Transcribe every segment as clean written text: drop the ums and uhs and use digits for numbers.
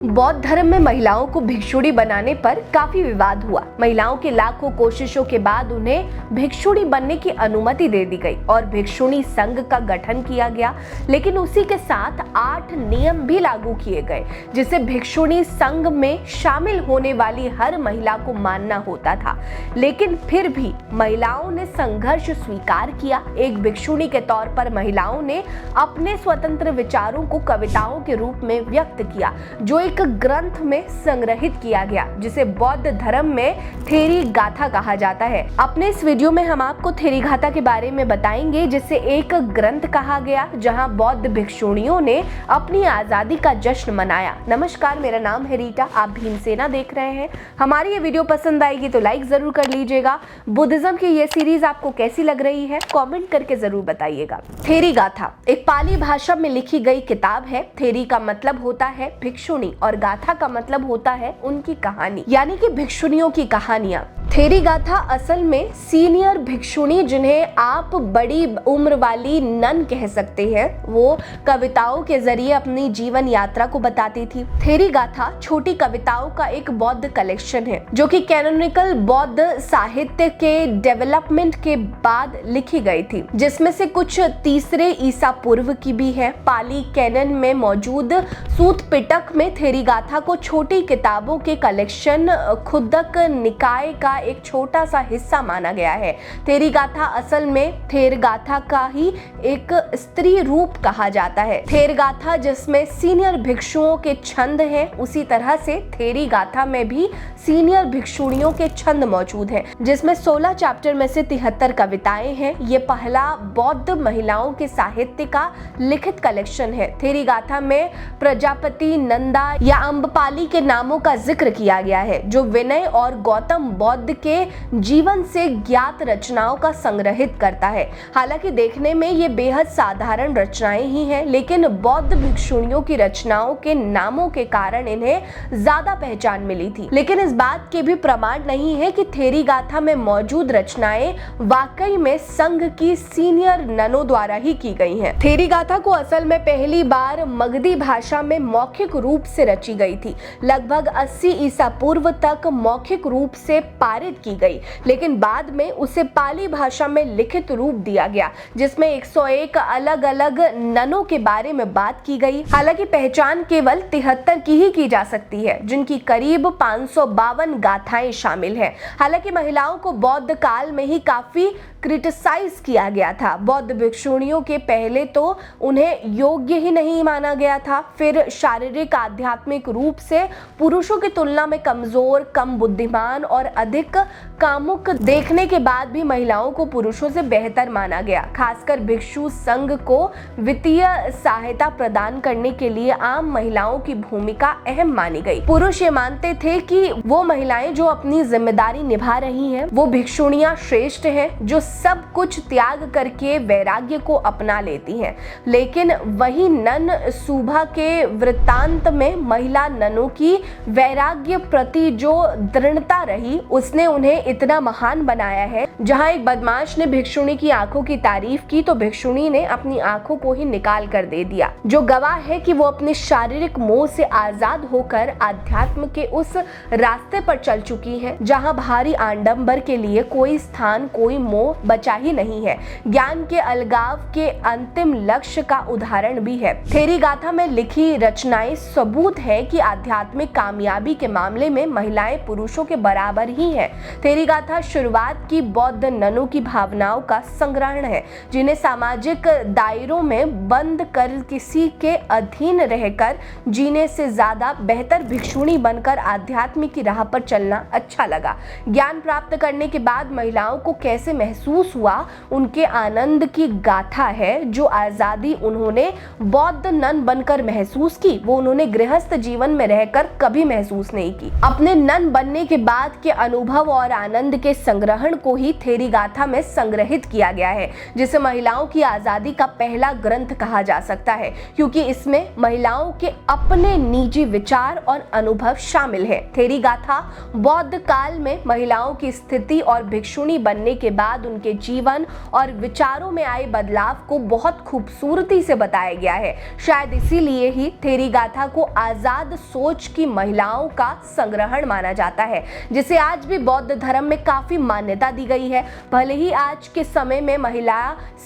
बौद्ध धर्म में महिलाओं को भिक्षुणी बनाने पर काफी विवाद हुआ। महिलाओं की लाखों कोशिशों के बाद उन्हें भिक्षुणी बनने की अनुमति दे दी गई और भिक्षुणी संघ का गठन किया गया। लेकिन उसी के साथ 8 नियम भी लागू किए गए जिसे भिक्षुणी संघ में शामिल होने वाली हर महिला को मानना होता था। लेकिन फिर भी महिलाओं ने संघर्ष स्वीकार किया। एक भिक्षुणी के तौर पर महिलाओं ने अपने स्वतंत्र विचारों को कविताओं के रूप में व्यक्त किया, जो एक ग्रंथ में संग्रहित किया गया जिसे बौद्ध धर्म में थेरी गाथा कहा जाता है। अपने इस वीडियो में हम आपको थेरी गाथा के बारे में बताएंगे, जिसे एक ग्रंथ कहा गया जहां बौद्ध भिक्षुणियों ने अपनी आजादी का जश्न मनाया। नमस्कार, मेरा नाम है रीटा, आप भीमसेना देख रहे हैं। हमारी ये वीडियो पसंद आएगी तो लाइक जरूर कर लीजिएगा। बुद्धिज्म की ये सीरीज आपको कैसी लग रही है कमेंट करके जरूर बताइएगा। थेरी गाथा एक पाली भाषा में लिखी गई किताब है। थेरी का मतलब होता है भिक्षुणी और गाथा का मतलब होता है उनकी कहानी, यानी कि भिक्षुणियों की कहानियां। थेरी गाथा असल में सीनियर भिक्षुणी, जिन्हें आप बड़ी उम्र वाली नन कह सकते हैं, वो कविताओं के जरिए अपनी जीवन यात्रा को बताती थी। थेरी गाथा छोटी कविताओं का एक बौद्ध कलेक्शन है जो कि कैनोनिकल बौद्ध साहित्य के डेवलपमेंट के बाद लिखी गई थी, जिसमें से कुछ तीसरे ईसा पूर्व की भी है। पाली कैनन में मौजूद सूत पिटक में थेरी गाथा को छोटी किताबों के कलेक्शन खुदक निकाय का एक छोटा सा हिस्सा माना गया है। थेरी गाथा असल में थेर गाथा का ही एक स्त्री रूप कहा जाता है। थेर गाथा जिसमें सीनियर भिक्षुओं के छंद हैं, उसी तरह से थेरी गाथा में भी सीनियर भिक्षुणियों के छंद मौजूद हैं, जिसमें 16 चैप्टर में से 73 कविताएं हैं। ये पहला बौद्ध महिलाओं के साहित्य का लिखित कलेक्शन है। थेरी गाथा में प्रजापति, नंदा या अम्बपाली के नामों का जिक्र किया गया है, जो विनय और गौतम बौद्ध के जीवन से ज्ञात रचनाओं का संग्रहित करता है। हालांकि देखने में ये बेहद साधारण रचनाएं ही हैं, लेकिन बौद्ध भिक्षुणियों की रचनाओं के नामों के कारण इन्हें ज्यादा पहचान मिली थी। लेकिन इस बात के भी प्रमाण नहीं है कि थेरी गाथा में मौजूद रचनाएं वाकई में संघ की सीनियर ननों द्वारा ही की गई हैं। थेरी गाथा को असल में पहली बार मगधी भाषा में मौखिक रूप से रची गई थी। लगभग 80 ईसा पूर्व तक मौखिक रूप से पारित की गई, लेकिन बाद में उसे पाली भाषा में लिखित रूप दिया गया, जिसमें 101 अलग अलग ननों के बारे में बात की गई। हालांकि पहचान केवल 73 की ही जा सकती है, जिनकी करीब 552 गाथाएं शामिल हैं। हालांकि महिलाओं को बौद्ध काल में ही काफी क्रिटिसाइज किया गया था। बौद्ध भिक्षुणियों के पहले तो उन्हें योग्य ही नहीं माना गया था, फिर शारीरिक आध्यात्मिक रूप से पुरुषों की तुलना में कमजोर, कम बुद्धिमान और अधिक कामुक देखने के बाद भी महिलाओं को पुरुषों से बेहतर माना गया। खासकर भिक्षु संघ को वित्तीय सहायता प्रदान करने के लिए आम महिलाओं की भूमिका अहम मानी गई। पुरुष ये मानते थे कि वो महिलाएं जो अपनी जिम्मेदारी निभा रही हैं, वो भिक्षुणियां श्रेष्ठ हैं, जो सब कुछ त्याग करके वैराग्य को अपना लेती हैं। लेकिन वही नन सुभा के वृत्तांत में महिला ननों की वैराग्य प्रति जो दृढ़ता रही, उसने उन्हें इतना महान बनाया है। जहां एक बदमाश ने भिक्षुणी की आंखों की तारीफ की तो भिक्षुणी ने अपनी आंखों को ही निकाल कर दे दिया, जो गवाह है कि वो अपने शारीरिक मोह से आजाद होकर आध्यात्म के उस रास्ते पर चल चुकी है जहां भारी आडंबर के लिए कोई स्थान, कोई मोह बचा ही नहीं है। ज्ञान के अलगाव के अंतिम लक्ष्य का उदाहरण भी है। थेरी गाथा में लिखी रचनाएं सबूत है कि आध्यात्मिक कामयाबी के मामले में महिलाएं पुरुषों के बराबर ही हैं। थेरी गाथा शुरुआत की बौद्ध ननों की भावनाओं का संग्रहण है, जिन्हें सामाजिक दायरों में बंद कर किसी के अधीन रहकर जीने से ज्यादा बेहतर भिक्षुणी बनकर आध्यात्म की राह पर चलना अच्छा लगा। ज्ञान प्राप्त करने के बाद महिलाओं को कैसे महसूस हुआ, उनके आनंद की गाथा है। जो आजादी उन्होंने बौद्ध नन बनकर महसूस की, वो उन्होंने गृहस्थ जीवन में रहकर कभी महसूस नहीं की। अपने नन बनने के बाद के अनुभव और आनंद के संग्रहण को ही थेरी गाथा में संग्रहित किया गया है, जिसे महिलाओं की आजादी का पहला ग्रंथ कहा जा सकता है, क्योंकि इसमें महिलाओं के अपने निजी विचार और अनुभव शामिल है। थेरी गाथा बौद्ध काल में महिलाओं की स्थिति और भिक्षुणी बनने के बाद उनकी उनके जीवन और विचारों में आए बदलाव को बहुत खूबसूरती से बताया गया है। शायद इसीलिए ही थेरी गाथा को आजाद सोच की महिलाओं का संग्रहण माना जाता है, जिसे आज भी बौद्ध धर्म में काफी मान्यता दी गई है। भले ही आज के समय में महिला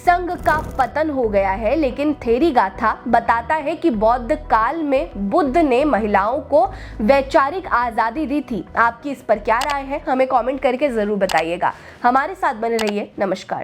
संघ का पतन हो गया है, लेकिन थेरी गाथा बताता है कि बौद्ध काल में बुद्ध ने महिलाओं को वैचारिक आजादी दी थी। आपकी इस पर क्या राय है, हमें कमेंट करके जरूर बताइएगा। हमारे साथ बने रहिए। नमस्कार।